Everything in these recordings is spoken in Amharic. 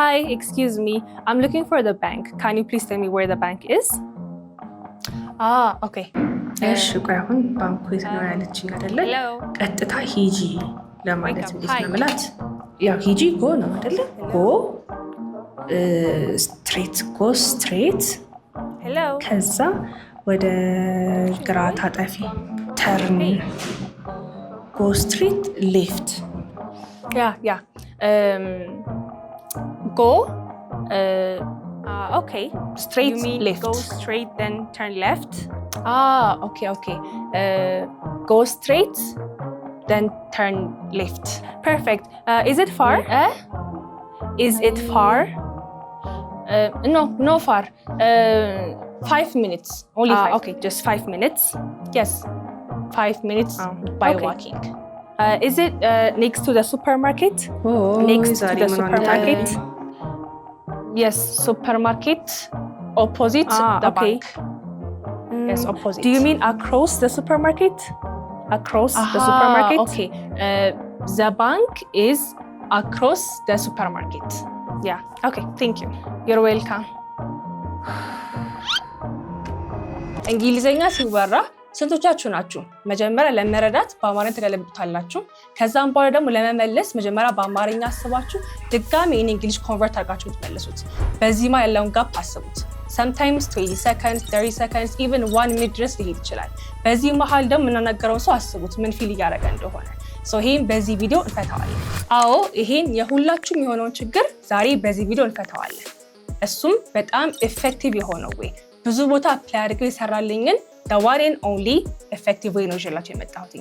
Hi, excuse me. I'm looking for the bank. Can you please tell me where the bank is? Okay. እሺ ቆይ አሁን ባንኩ የት ነው ያለችኝ አይደለ? ቀጥታ ሂጂ ለማለት እንዴት ነው ምላት? ያው ሂጂ ጎ ነው አይደለ? ጎ ስትሬት ከዛ ወደ ግራ ታጠፊ ተርን go straight left. Yeah. Go. Okay. Straight you mean left. Go straight, then turn left. Okay. Go straight, then turn left. Perfect. Is it far? Is it far? No far. 5 minutes. Only 5. Okay, just 5 minutes. Yes. 5 minutes by walking. Is it next to the supermarket? Next to the supermarket? Yes, supermarket opposite the bank. Yes, opposite. Do you mean across the supermarket? Across the supermarket? Okay. The bank is across the supermarket. Yeah. Okay, thank you. You're welcome. እንግሊዘኛ ሲወራ ስንቶቻችሁ ናችሁ መጀመሪያ ለመረዳት በአማርኛ ተገለብጣላችሁ ከዛም በኋላ ደግሞ ለመመለስ መጀመሪያ በአማርኛ አስባችሁ ድጋሚ in English convert አድርጋችሁ ትመለሱት በዚህ ማለት ያለውን ጋፕ አስቡት sometimes 20 seconds 30 seconds even 1 minute ድረስ ሊሄድ ይችላል በዚህ መሃል ደግሞ እናናገረው ሰው አስቡት ምን ፊል ያደርጋ እንደሆነ ይሄን በዚህ ቪዲዮ እንፈታዋለን አዎ ይሄን የሁላችሁም የሆነውን ችግር ዛሬ በዚህ ቪዲዮ እንፈታዋለን እሱም በጣም effective የሆነው ወይ ብዙ ቦታ አፕላይ አድርገው ይሰራልኝን the one and only effective way ነው ይዤላችሁ የመጣሁት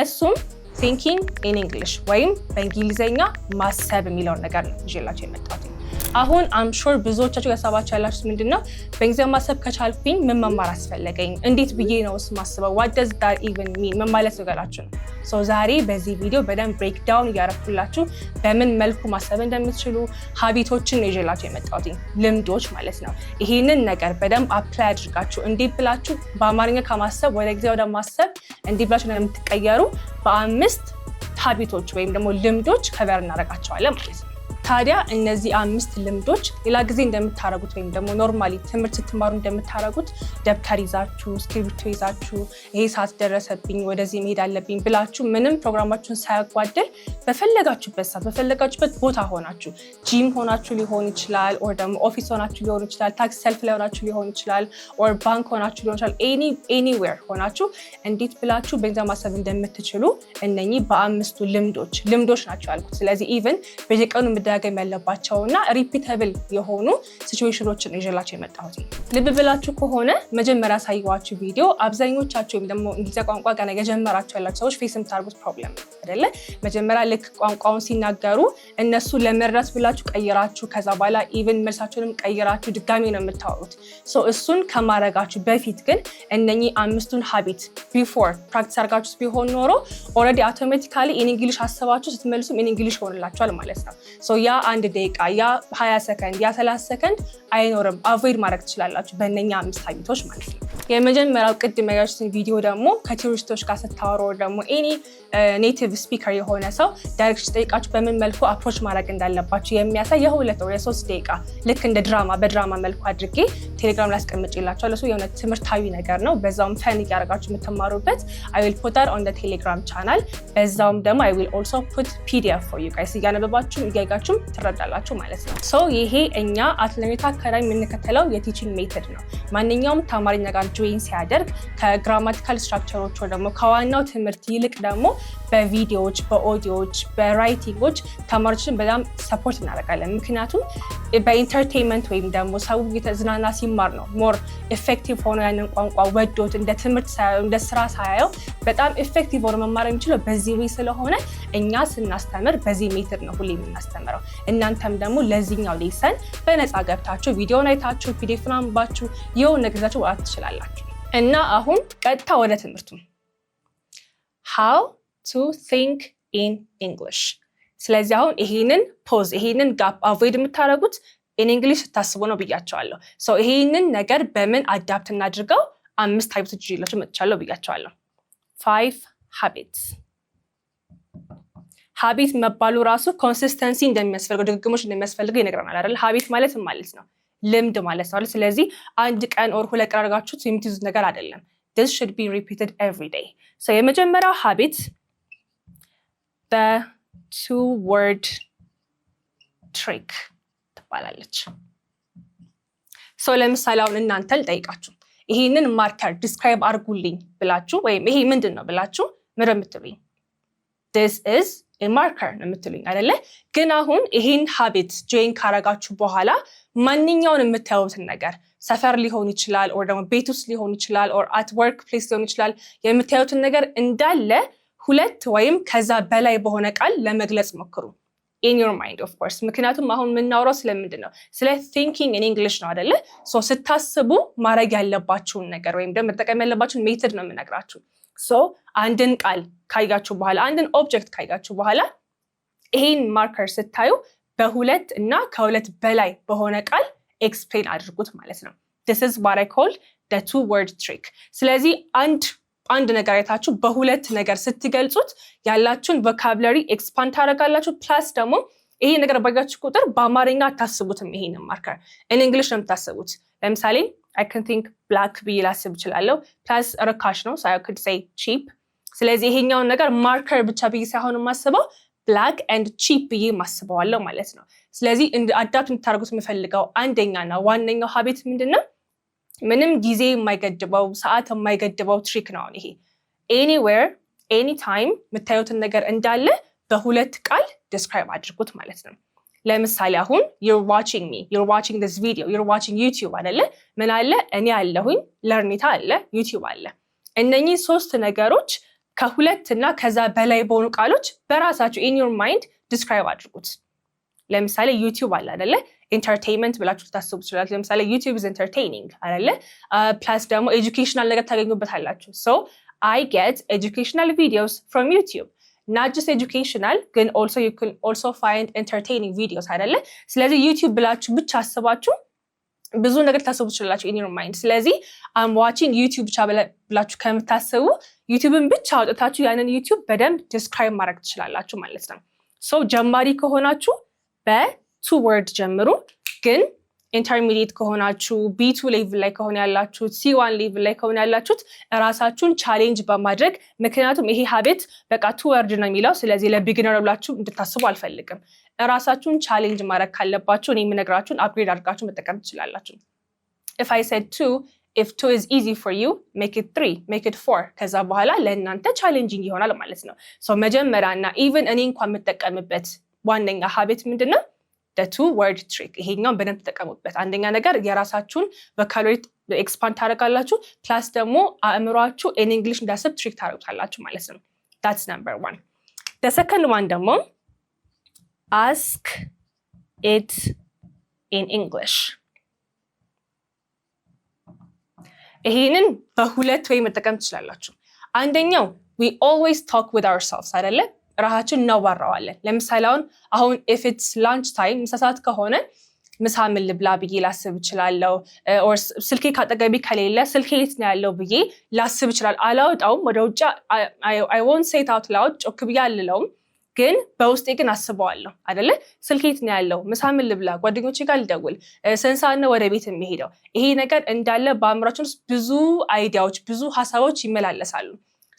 እሱም thinking in English ወይም በእንግሊዘኛ ማሰብ የሚለውን ነገር ነው ይዤላችሁ የመጣሁት አሁን I'm sure ብዙዎቻችሁ ያሳባችሁ ያላችሁት ምንድነው በእንግሊዘኛ ማሰብ ከቻልኩኝ ምን መማር አስፈልገኝ እንዴት ብዬ ነው ማስበው what does that even mean ምን ማለት ነው ገላችሁ ነው ዛሬ በዚህ ቪዲዮ በደንብ ብሬክ ዳውን ያረኩላችሁ በምን መልኩ ማሰብ እንደምትችሉ ሀቢቶችን ነው ይዤላችሁ የመጣሁት ልምዶች ማለት ነው ይሄንን ነገር በደንብ አፕላይ አድርጋችሁ እንዴት ብላችሁ በአማርኛ ከማሰብ ወደ ጊዜ ወደ ማሰብ እንዴት ብላችሁ እንደምትቀየሩ በአምስት ሀቢቶች ወይም ደግሞ ልምዶች ከቨር እናደርጋቸዋለን ማለት ነው ታዲያ እነዚህ 5 ልምዶች ሌላ ጊዜ እንደምታረጉት ወይም ደግሞ ኖርማሊ ትምህርት ስትማሩ እንደምታረጉት ደብተር ይዛችሁ ስክሪፕቶ ይዛችሁ ይሄ ሰዓት ደረሰብኝ ወደዚህ መሄድ አለብኝ ብላችሁ ምንም ፕሮግራማችሁን ሳያጓደል በፈለጋችሁበት ሰዓት በፈለጋችሁበት ቦታ ሆናችሁ ጂም ሆናችሁ ሊሆን ይችላል ኦር ደግሞ ኦፊስ ሆናችሁ ሊሆን ይችላል ታክሲ ሰልፍ ላይ ሆናችሁ ሊሆን ይችላል ኦር ባንክ ሆናችሁ ሊሆን ይችላል ኤኒዌር ሆናችሁ እንዴት ብላችሁ በእንግሊዝኛ ማሰብ እንደምትችሉ እነኚህ በአምስቱ ልምዶች ናቸው ያልኩት ስለዚህ ኢቭን በየቀኑ መደጋገም ያለባቸውና ሪፒተብል የሆኑ ሲቹዌሽኖችን ይዤላችሁ የመጣሁት ልብ ብላችሁ ከሆነ መጀመሪያ ሳይዋችሁ ቪዲዮ አብዛኞቻችሁ ወይም ደግሞ እንግሊዝኛ ቋንቋ ገና የጀመራችሁ ያላችሁ ሰዎች ፌስ የምታደርጉት ፕሮብሌም አይደለ መጀመሪያ ልክ ቋንቋውን ሲናገሩ እነሱ ለመረዳት ብላችሁ ቀይራችሁ ከዛ በኋላ ኢቭን መልሳችሁንም ቀይራችሁ ድጋሚ ነው የምታወሩት እሱን ከማድረጋችሁ በፊት ግን እነኚህ 5ቱን ሀቢት ቢፎር ፕራክቲስ አድርጋችሁ ቢሆን ኖሮ ኦልሬዲ አውቶማቲካሊ ኢን እንግሊሽ አስባችሁ ስትመልሱም ኢን እንግሊሽ ሆንላችኋል ማለት ነው ያ 1 ደቂቃ ያ 20 ሰከንድ ያ 30 ሰከንድ አይኖርም አቮይድ ማድረግ ትችላላችሁ በእነኛ 5 ሀቢቶች ማለት ነው የመጀመሪያው ቅድም ያያችሁትን ቪዲዮ ደግሞ ከቱሪስቶች ጋር ስታወሩ ደግሞ ኤኒ ኔቲቭ ስፒከር የሆነ ሰው ዳይሬክሽን ጠይቃችሁ በምን መልኩ አፕሮች ማድረግ እንዳለባችሁ የሚያሳይ የ2 ወይ 3 ደቂቃ ልክ እንደ በድራማ መልኩ አድርጌ ቴሌግራም ላይ አስቀምጬላችኋለሁ ለሱ የሆነ ትምህርታዊ ነገር ነው በዛውም ፈን ያደርጋችሁ የምትማሩበት I will put that on the Telegram channel በዛውም ደግሞ I will also put PDF for you guys እያነበባችሁ ይገጋችሁም ትረዳላችሁ ማለት ነው ይሄ እኛ አትለሚታ አካዳሚ የምንከተለው የቲቺንግ ሜተድ ነው ማንኛውም ተማሪኛ ጋር ጆይን ሲያደርግ ከግራማቲካል ስትራክቸሮች ወይ ደግሞ ከዋናው ትምህርት ይልቅ ደግሞ በቪዲዮዎች በኦዲዮዎች በራይቲንጎች ተማሪዎችን በጣም ሰፖርት እናደርጋለን ምክንያቱም በኢንተርቴይንመንት ወይም ደግሞ ሰው የተዝናና ሲማር ነው ሞር ኢፌክቲቭ ሆኖ ያንን ቋንቋ ወዶት እንደ ትምህርት ሳይሆን እንደ ስራ ሳይሆን በጣም ኢፌክቲቭ ሆኖ መማር የሚችለው በዚህ ወይ ስለሆነ እኛ ስናስተምር በዚህ ሜተድ ነው ሁሌ የምናስተምረው እናንተም ደግሞ ለዚህኛው ሌሰን በነፃ ገብታችሁ ቪዲዮውን አይታችሁ ፒዲኤፍን አንብባችሁ የሆነ ነገር ይዛችሁ ወጣት ትችላላችሁ እና አሁን ቀጥታ ወደ ትምህርቱ how to think in English ስለዚህ አሁን ይሄንን ጋፕ አቮይድ የምታደርጉት in English ስታስቡ ነው ብያቸዋለሁ ይሄንን ነገር በምን አዳፕት እናድርገው 5 ሀቢቶች ይዤላችሁ መጥቻለሁ ብያቸዋለሁ 5 habits ሀቢት መባሉ ራሱ ኮንሲስተንሲ እንደሚያስፈልገው ድግግሞች እንደሚያስፈልገው ይነግረናል አይደል? ሀቢት ማለት ምን ማለት ነው? ልምድ ማለት ነው። ስለዚህ አንድ ቀን ኦር 2 ቀን አድርጋችሁት የምትይዙት ነገር አይደለም። this should be repeated every day. so የመጀመሪያው ሀቢት the 2-word trick ትባላለች። so ለምሳሌ አሁን እናንተ ልጠይቃችሁ ይሄንን ማርከር ዲስክራይብ አድርጉልኝ ብላችሁ ወይም ይሄ ምንድን ነው ብላችሁ ምን የምትሉኝ? this is a marker ነው የምትሉኝ አይደለ? ግን አሁን ይሄን ሀቢት ጆይን ካረጋችሁ በኋላ ማንኛውን የምታዩትን ነገር ሰፈር ሊሆን ይችላል ኦር ደግሞ ቤት ውስጥ ሊሆን ይችላል ኦር at work place ሊሆን ይችላል የምታዩትን ነገር እንዳለ 2 ወይም ከዛ በላይ በሆነ ቃል ለመግለጽ ሞክሩ። in your mind of course ምክንያቱም አሁን የምናወራው ስለምንድን ነው? ስለ thinking in English ነው አይደለ? so ስታስቡ ማድረግ ያለባችሁን ነገር ወይም ደግሞ መጠቀም ያለባችሁን ሜተድ ነው የምነግራችሁ። so አንድን ቃል ካያችሁ በኋላ አንድን ኦብጀክት ካያችሁ በኋላ ይሄን ማርከር ስታዩ በ2 እና ከ2 በላይ በሆነ ቃል ኤክስፕሌን አድርጉት ማለት ነው። this is what I call the 2-word trick። ስለዚህ አንድ ነገር አይታችሁ በ2 ነገር ስትገልጹት ያላችሁን ቮካብላሪ ኤክስፓንድ ታደርጋላችሁ። ፕላስ ደግሞ ይሄ ነገር ባያችሁ ቁጥር በአማርኛ አታስቡትም። ይሄንን ማርከር in English ነው የምታስቡት። ለምሳሌ I can think black ብዬ ላስብ እችላለሁ። ፕላስ ርካሽ ነው so I could say cheap። ስለዚህ ይሄኛውን ነገር ማርከር ብቻ ብዬ ሳይሆን የማስበው black and cheap ብዬ ማስበዋለሁ ማለት ነው። ስለዚህ አዳፕት እንድታደርጉት የምፈልገው አንደኛና ዋነኛው ሀቢት ምንድነው? ምንም ጊዜ የማይገድበው ሰዓት የማይገድበው ትሪክ ነው ይሄ። anywhere anytime የምታዩትን ነገር እንዳለ በ2 ቃል ዲስክራይብ አድርጉት ማለት ነው። ለምሳሌ አሁን you're watching me, you're watching this video, you're watching YouTube አይደለ? ምን አለ? እኔ አለሁኝ፣ ለርኒታ አለ፣ YouTube አለ። እነኚህ 3 ነገሮች ከ2 እና ከዛ በላይ በሆኑ ቃሎች በራሳችሁ in your mind ዲስክራይብ አድርጉት። ለምሳሌ YouTube አለ አይደለ? ኢንተርቴይንመንት ብላችሁ ታስቡ ትችላላችሁ። ለምሳሌ YouTube is entertaining አይደለ? ፕላስ ደግሞ ኤጁኬሽናል ነገር ታገኙበታላችሁ። so I get educational videos from YouTube. not just educational ግን also you can also find entertaining videos አይደለ? ስለዚህ YouTube ብላችሁ ብቻ አስባችሁ ብዙ ነገር ታስቡ ትችላላችሁ in your mind። ስለዚህ I'm watching YouTube ብቻ ብላችሁ ከምታስቡ YouTubeን ብቻ አውጥታችሁ ያንን YouTube በደንብ ዲስክራይብ ማድረግ ትችላላችሁ ማለት ነው። so ጀማሪ ከሆናችሁ በ2-word ጀምሩ። ግን ኢንተርሚዲየት ከሆናችሁ B2 ሌቭል ላይ ከሆነ ያላችሁት C1 ሌቭል ላይ ከሆነ ያላችሁት እራሳችሁን ቻሌንጅ በማድረግ ምክንያቱም ይሄ ሀቢት በቃ 2-word ነው የሚለው ስለዚህ ለቢጊነር ብላችሁ እንድታስቡ አልፈልግም። እራሳችሁን ቻሌንጅ ማድረግ ካለባችሁ እኔ የምነግራችሁን አፕግሬድ አድርጋችሁ መጠቀም ትችላላችሁ። if I said 2 if 2 is easy for you make it 3 make it 4 ከዛ በኋላ ለእናንተ ቻሌንጂንግ ይሆናል ማለት ነው። so መጀመሪያና ኢቭን እኔ እንኳን የምጠቀምበት ዋነኛ ሀቢት ምንድነው? the 2-word trick። ይሄኛውን በደንብ ተጠቀሙበት። አንደኛ ነገር የራሳችሁን ቮካብላሪ ኤክስፓንድ ታደርጋላችሁ። ፕላስ ደግሞ አእምሯችሁ in English እንዳስብ ትሪክ ታደርጉታላችሁ ማለት ነው። that's number 1። the second one ደግሞ ask it in English። ይሄንን በ2 ወይ መጠቀም ትችላላችሁ። አንደኛው we always talk with ourselves አይደለ? ራሳችን እናዋራዋለን። ለምሳሌ አሁን if it's lunch time ምሳ ሰዓት ከሆነ ምሳ ምን ልብላ ብዬ ላስብ እችላለሁ። ኦር ስልኬ ካጠገቤ ከሌለ ስልኬ የት ነው ያለው ብዬ ላስብ እችላለሁ። አላወጣውም ወደ ውጭ I won't say it out loud ጮክ ብዬ አልለውም። ግን በውስጤ ግን አስበዋለሁ አይደለ? ስልኬ የት ነው ያለው? ምሳ ምን ልብላ? ጓደኞቼ ጋር ልደውል? ስንት ሰዓት ነው ወደ ቤት የሚሄደው? ይሄ ነገር እንዳለ በአእምሯችን ውስጥ ብዙ አይዲያዎች ብዙ ሀሳቦች ይመላለሳሉ።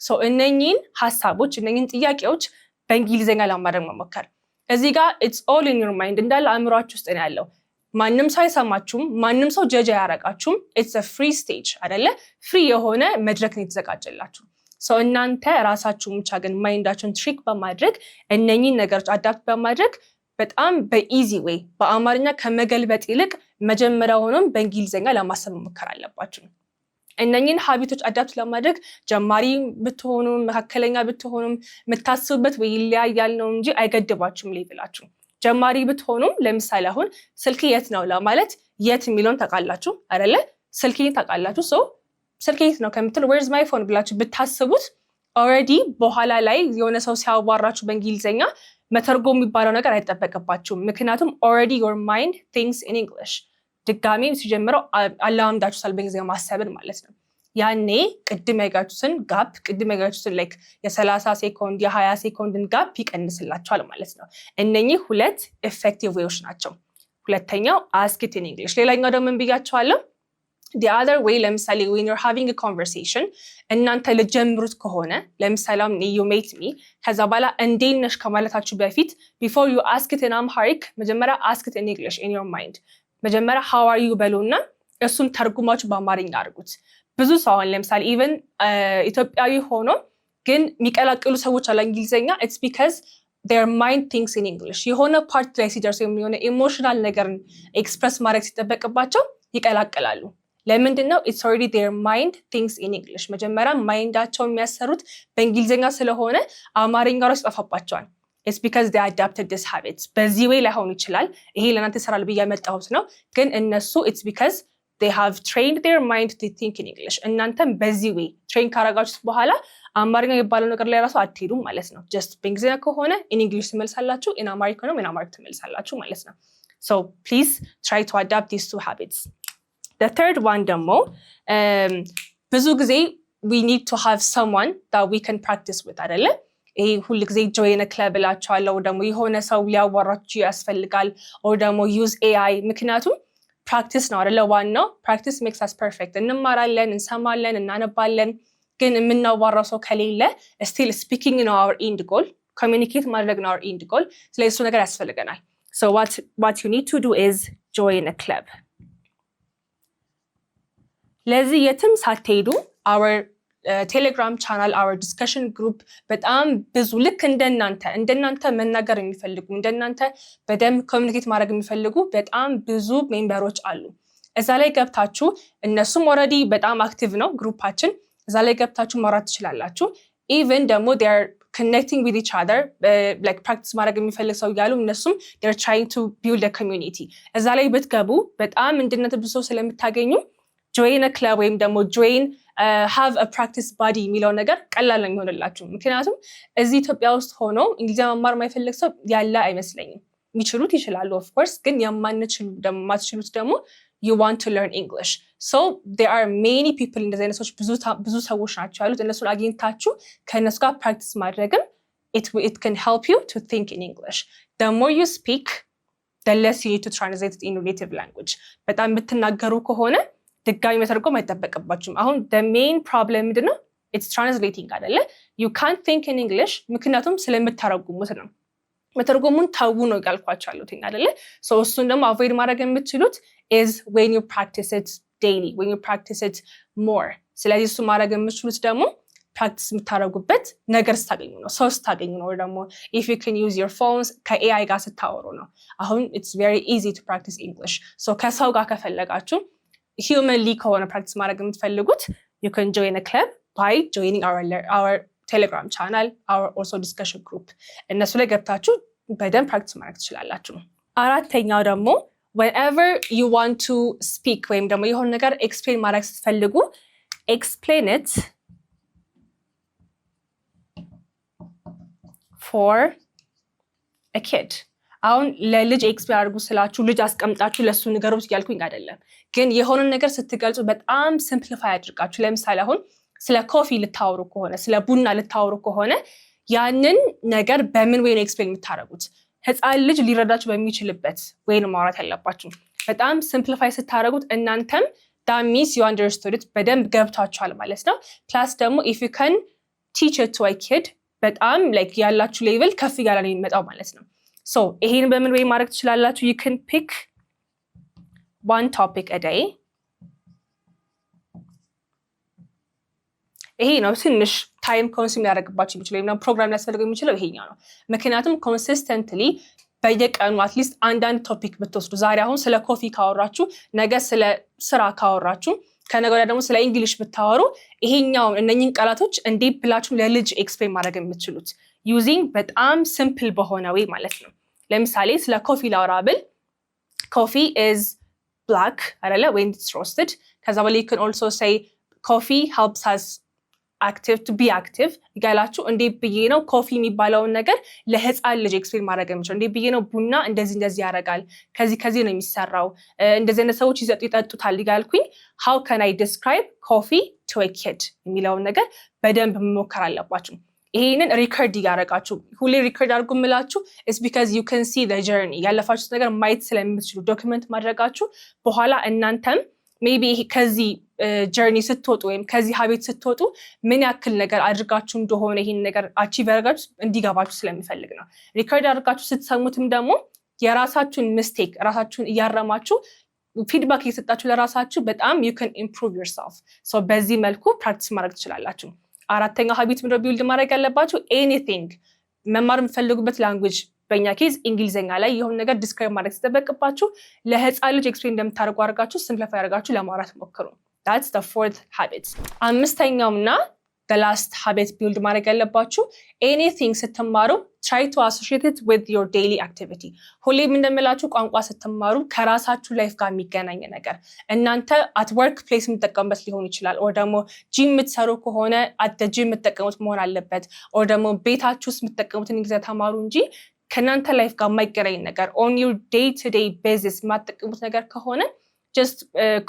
so እነኚህን ሀሳቦች እነኚህን ጥያቄዎች በእንግሊዝኛ ለማድረግ መሞከር። እዚህ ጋር it's all in your mind እንዳለ አእምሯችሁ ውስጥ ነው ያለው። ማንም ሰው አይሰማችሁም፣ ማንም ሰው ጀጅ አያረጋችሁም። it's a free stage አይደለ? ፍሪ የሆነ መድረክ ነው የተዘጋጀላችሁ። so እናንተ ራሳችሁን ብቻ ግን ማይንዳችሁን ትሪክ በማድረግ እነኚህን ነገሮች አዳፕት በማድረግ በጣም በኢዚ ዌይ በአማርኛ ከመገልበጥ ይልቅ መጀመሪያውንም በእንግሊዝኛ ለማሰብ መሞከር አለባችሁ። እነኚህን ሀቢቶች አዳፕት ለማድረግ ጀማሪ ብትሆኑም መካከለኛ ብትሆኑም የምታስቡበት ወይ ይለያያል ነው እንጂ አይገድባችሁም ሌቭላችሁ። ጀማሪ ብትሆኑም ለምሳሌ አሁን ስልክ የት ነው ለማለት የት የሚለውን ታውቃላችሁ አይደለ? ስልኬን ታውቃላችሁ። so ስልክ የት ነው ከምትሉ where's my phone ብላችሁ ብታስቡት already በኋላ ላይ የሆነ ሰው ሲያዋራችሁ በእንግሊዝኛ መተርጎም የሚባለው ነገር አይጠበቅባችሁም። ምክንያቱም already your mind thinks in English። ድጋሜ ሲጀምረው አላምዳችሁታል በእንግሊዝኛ ማሰብን ማለት ነው። ያኔ ቅድም ያያችሁትን ጋፕ ቅድም ያያችሁትን ላይክ የ30 ሴኮንድ የ20 ሴኮንድን ጋፕ ይቀንስላችኋል ማለት ነው። እነኚህ ሁለት ኢፌክቲቭ ዌዎች ናቸው። ሁለተኛው ask it in English። ሌላኛው ደግሞ ምን ብያችኋለሁ? the other way ለምሳሌ when you're having a conversation እናንተ ልጀምሩት ከሆነ ለምሳሌ you meet me ከዛ በኋላ እንዴት ነሽ ከማለታችሁ በፊት before you ask it in Amharic መጀመሪያ ask it in English in your mind። መጀመሪያ how are you በሉና እሱን ተርጉማችሁ በአማርኛ አድርጉት። ብዙ ሰው አሁን ለምሳሌ ኢቨን ኢትዮጵያዊ ሆኖ ግን የሚቀላቅሉ ሰዎች አሉ እንግሊዘኛ it's because their mind thinks in English። የሆነ ፓርት ላይ ሲደርሱ የሆነ ኢሞሽናል ነገርን ኤክስፕረስ ማድረግ ሲጠበቅባቸው ይቀላቅላሉ። ለምንድነው? it's already their mind thinks in English። መጀመሪያ ማይንዳቸውን የሚያሰሩት በእንግሊዘኛ ስለሆነ አማርኛው ራሱ ይጠፋባቸዋል። it's because they adapted this habits። በዚህ way ላይሆን ይችላል ይሄ ለእናንተ ይሰራል ብዬ ያመጣሁት ነው፣ ግን እነሱ it's because they have trained their mind to think in English። እናንተም በዚህ way ትሬን ካረጋችሁት በኋላ አማርኛ የሚባለው ነገር ላይ ራሱ አትሄዱም ማለት ነው። just በእንግሊዘኛ ከሆነ in English ትመልሳላችሁ፣ in Amharic ከሆነ in Amharic ትመልሳላችሁ ማለት ነው። so please try to adapt these two habits። the third one ደግሞ ብዙ ጊዜ we need to have someone that we can practice with አይደለ? ይሄ ሁሉ ጊዜ join a club እላችኋለሁ፣ ደግሞ የሆነ ሰው ሊያወራችሁ ያስፈልጋል or ደግሞ use AI። ምክንያቱም ፕራክቲስ ነው አይደለ? ዋናው ፕራክቲስ ሜክስ አስ ፐርፌክት። እንማራለን፣ እንሰማለን፣ እናነባለን፣ ግን የምናዋራው ሰው ከሌለ ስቲል ስፒኪንግ ነው our end goal፣ ኮሚኒኬት ማድረግ ነው our end goal። ስለዚህ እሱ ነገር ያስፈልገናል። so what you need to do is join a club። ለዚህ የትም ሳትሄዱ our ቴሌግራም ቻናል our ዲስከሽን ግሩፕ በጣም ብዙ ልክ እንደናንተ መናገር የሚፈልጉ እንደናንተ በደንብ ኮሚኒኬት ማድረግ የሚፈልጉ በጣም ብዙ ሜምበሮች አሉ። እዛ ላይ ገብታችሁ እነሱም ኦልሬዲ በጣም አክቲቭ ነው ግሩፓችን፣ እዛ ላይ ገብታችሁ ማውራት ትችላላችሁ። ኢቨን ደግሞ they are connecting with each other like practice ማድረግ የሚፈልግ ሰው ያሉ እነሱም they are trying to build a community። እዛ ላይ ብትገቡ በጣም እንደናንተ ብዙ ሰው ስለምታገኙ join a club ወይም ደግሞ join have a practice buddy የሚለው ነገር ቀላል ነው የሚሆንላችሁ። ምክንያቱም እዚህ ኢትዮጵያ ውስጥ ሆኖ እንግሊዝኛ መማር የማይፈልግ ሰው ያለ አይመስለኝም። የሚችሉት ይችላሉ of course፣ ግን የማትችሉት ደግሞ you want to learn English። so there are many people እንደዚህ አይነት ሰዎች ብዙ ሰዎች ናቸው ያሉት። እነሱን አግኝታችሁ ከእነሱ ጋር practice ማድረግም it can help you to think in English። the more you speak the less you need to translate it in your native language። በጣም የምትናገሩ ከሆነ ድጋሚ መተርጎም አይጠበቅባችሁም። አሁን the main problem ምንድነው? it's translating አይደለ? you can't think in English ምክንያቱም ስለምታረጉሙት ነው። መተርጎሙን ተው ነው ያልኳችሁ አሉት አይደለ? so እሱን ደግሞ avoid ማድረግ የምትችሉት is when you practice it daily, when you practice it more። ስለዚህ እሱ ማድረግ የምትችሉት ደግሞ ፕራክቲስ የምታረጉበት ነገር ስታገኙ ነው፣ ሰው ስታገኙ ነው። ደግሞ if you can use your phones ከAI ጋር ስታወሩ ነው። አሁን it's very easy to practice English። so ከሰው ጋር ከፈለጋችሁ humanly ከሆነ ፕራክቲስ ማድረግ የምትፈልጉት you can join a club by joining our telegram channel, our also discussion group። እነሱ ላይ ገብታችሁ በደንብ ፕራክቲስ ማድረግ ትችላላችሁ። አራተኛው ደግሞ whenever you want to speak ወይም ደግሞ የሆነ ነገር explain ማድረግ ስትፈልጉ explain it for a kid። አሁን ለልጅ ኤክስፕሌን አድርጉ ስላችሁ ልጅ አስቀምጣችሁ ለሱ ንገሩት እያልኩኝ አይደለም፣ ግን የሆነ ነገር ስትገልጹ በጣም ሲምፕሊፋይ አድርጋችሁ ለምሳሌ አሁን ስለ ኮፊ ልታወሩ ከሆነ ስለ ቡና ልታወሩ ከሆነ ያንን ነገር በምን ወይ ነው ኤክስፕሌን የምታደርጉት? ህፃን ልጅ ሊረዳችሁ በሚችልበት ወይ ነው ማውራት ያለባችሁ። በጣም ሲምፕሊፋይ ስታደርጉት እናንተም that means you understood it በደንብ ገብቷችኋል ማለት ነው። ፕላስ ደግሞ if you can teach it to a kid በጣም like ያላችሁ ሌቭል ከፍ እያለ ነው የሚመጣው ማለት ነው። so ይሄን በምን ወይ ማድረግ ትችላላችሁ? you can pick one topic a day። ይሄ ነው ትንሽ ታይም ኮንሱም ያደርግባችሁ የሚችለው ወይም ፕሮግራም ሊያስፈልገው የሚችለው ይሄኛው ነው። ምክንያቱም ኮንሲስተንትሊ በየቀኑ አትሊስት አንዳንድ ቶፒክ ብትወስዱ ዛሬ አሁን ስለ ኮፊ ካወራችሁ ነገ ስለ ስራ ካወራችሁ ከነገ ወዲያ ደግሞ ስለ እንግሊሽ ብታወሩ ይሄኛው እነኚህን ቃላቶች እንዴት ብላችሁ ለልጅ ኤክስፕሌን ማድረግ የምትችሉት ዩዚንግ በጣም ሲምፕል በሆነ ወይ ማለት ነው። ለምሳሌ ስለ ኮፊ ላውራ ብል ኮፊ is black አይደለ when it's roasted። ከዛ በላይ you can also say coffee helps us active to be active ይጋላችሁ እንዴት ብዬ ነው ኮፊ የሚባለውን ነገር ለህፃን ልጅ ኤክስፕሌን ማድረግ የምችለው? እንዴት ብዬ ነው ቡና እንደዚህ ያደርጋል ከዚህ ነው የሚሰራው እንደዚህ አይነት ሰዎች ይጠጡታል ይጋልኩኝ how can I describe coffee to a kid የሚለውን ነገር በደንብ መሞከር አለባችሁ። ይሄንን ሪከርድ ያደርጋችሁ ሁሌ ሪከርድ አድርጉ የምላችሁ is because you can see the journey ያለፋችሁት ነገር ማየት ስለምትችሉ ዶክመንት ማድረጋችሁ በኋላ እናንተም ሜቢ ከዚህ ጀርኒ ስትወጡ ወይም ከዚህ ሀቤት ስትወጡ ምን ያክል ነገር አድርጋችሁ እንደሆነ ይሄን ነገር አቺቭ ያደርጋችሁ እንዲገባችሁ ስለሚፈልግ ነው። ሪከርድ አድርጋችሁ ስትሰሙትም ደግሞ የራሳችሁን ሚስቴክ ራሳችሁን እያረማችሁ ፊድባክ እየሰጣችሁ ለራሳችሁ በጣም you can improve yourself so በዚህ መልኩ ፕራክቲስ ማድረግ ትችላላችሁ። አራተኛው ሀቢት ምንድነው ቢውልድ ማድረግ ያለባችሁ ኤኒቲንግ መማር የምትፈልጉበት ላንጉዌጅ በእኛ ኬዝ እንግሊዘኛ ላይ የሆነ ነገር ዲስክራይብ ማድረግ ሲጠበቅባችሁ ለህፃን ልጅ ኤክስፕሌን እንደምታደርጉ አድርጋችሁ ሲምፕሊፋይ አድርጋችሁ ለማውራት ሞክሩ። that's the fourth habit። አምስተኛውና the last habit build ማድረግ ያለባችሁ anything ስትማሩ try to associate it with your daily activity። ሁሌም እንደምላችሁ ቋንቋ ስትማሩ ከራሳችሁ ላይፍ ጋር የሚገናኝ ነገር እናንተ at work place የምትጠቀሙበት ሊሆን ይችላል or ደግሞ ጂም የምትሰሩ ከሆነ at the gym የምትጠቀሙት መሆን አለበት or ደግሞ ቤታችሁ ውስጥ የምትጠቀሙትን እንግሊዝኛ ተማሩ እንጂ ከእናንተ ላይፍ ጋር የማይገናኝ ነገር on your day to day basis የማትጠቀሙት ነገር ከሆነ just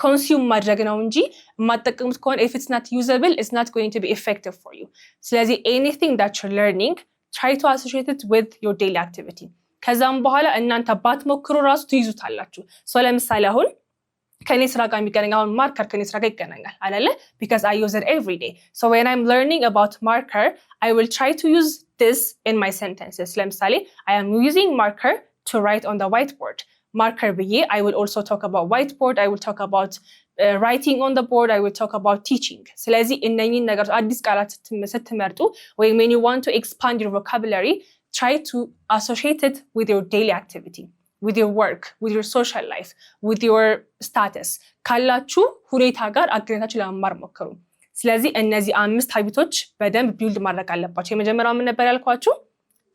consume ማድረግ ነው እንጂ የማትጠቀሙት ከሆነ if it's not usable it's not going to be effective for you። ስለዚህ anything that you're learning try to associate it with your daily activity። ከዛም በኋላ እናንተ ባትሞክሩ ራሱ ትይዙታላችሁ። ለምሳሌ አሁን ከኔ ስራ ጋር የሚገናኝ አሁን ማርከር ከኔ ስራ ጋር ይገናኛል አይደለ? because I use it every day so when I'm learning about marker I will try to use this in my sentences። ለምሳሌ I am using marker to write on the whiteboard marker ብዬ I will also talk about whiteboard I will talk about writing on the board I will talk about teaching። ስለዚህ እነኚህን ነገሮች አዲስ ቃላት ስትመርጡ ወይ when you want to expand your vocabulary try to associate it with your daily activity with your work with your social life with your status ካላችሁ ሁኔታ ጋር አገናኝታችሁ ለመማር ሞክሩ። ስለዚህ እነዚህ 5 ሀቢቶች በደንብ ቢልድ ማድረግ አለባችሁ። የመጀመሪያው ምን ነበር ያልኳችሁ?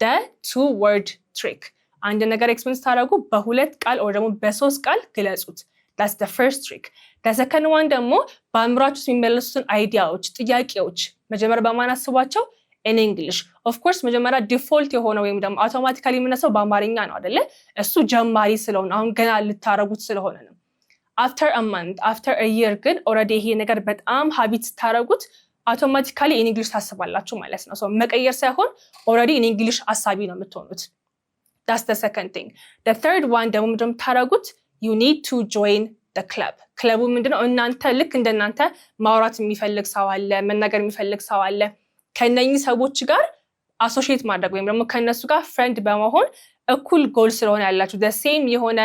the 2 word trick አንድ ነገር ኤክስፕሌን ታደርጉ በሁለት ቃል ወይ ደግሞ በሶስት ቃል ግለጹት። that's the first trick። the second one ደግሞ በአእምሯችሁ የሚመለሱትን አይዲያዎች ጥያቄዎች መጀመሪያ በማናስቧቸው in English of course መጀመሪያ ዲፎልት የሆነ ወይም ደግሞ አውቶማቲካሊ የምነሳው በአማርኛ ነው አይደለ? እሱ ጀማሪ ስለሆነ አሁን ገና ልታረጉት ስለሆነ ነው። after a month after a year ግን already ይሄ ነገር በጣም ሀቢት ታረጉት አውቶማቲካሊ in English ታስባላችሁ ማለት ነው። መቀየር ሳይሆን already in English አሳቢ ነው የምትሆኑት። that's the second thing። the third one ደግሞ ምንድነው ታረጉት? you need to join the club። ክለቡ ምንድነው? እናንተ ልክ እንደናንተ ማውራት የሚፈልግ ሰው አለ፣ መናገር የሚፈልግ ሰው አለ። ከነኚህ ሰዎች ጋር አሶሺየት ማድረግ ወይም ደግሞ ከነሱ ጋር ፍሬንድ በመሆን እኩል ጎል ስለሆነ ያላችሁ the same የሆነ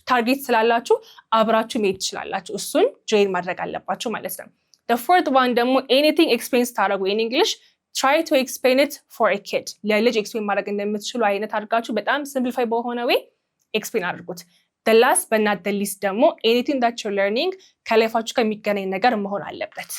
ታርጌት ስላላችሁ አብራችሁ መሄድ ትችላላችሁ። እሱን ጆይን ማድረግ አለባችሁ ማለት ነው። the fourth one ደግሞ anything explain ታደርጉ in English try to explain it for a kid። ለልጅ ኤክስፕሌን ማድረግ እንደምትችሉ አይነት አድርጋችሁ በጣም ሲምፕሊፋይ በሆነ way ኤክስፕሌን አድርጉት። the last but not the least ደግሞ anything that you're learning ከላይፋችሁ ከሚገናኝ ነገር መሆን አለበት።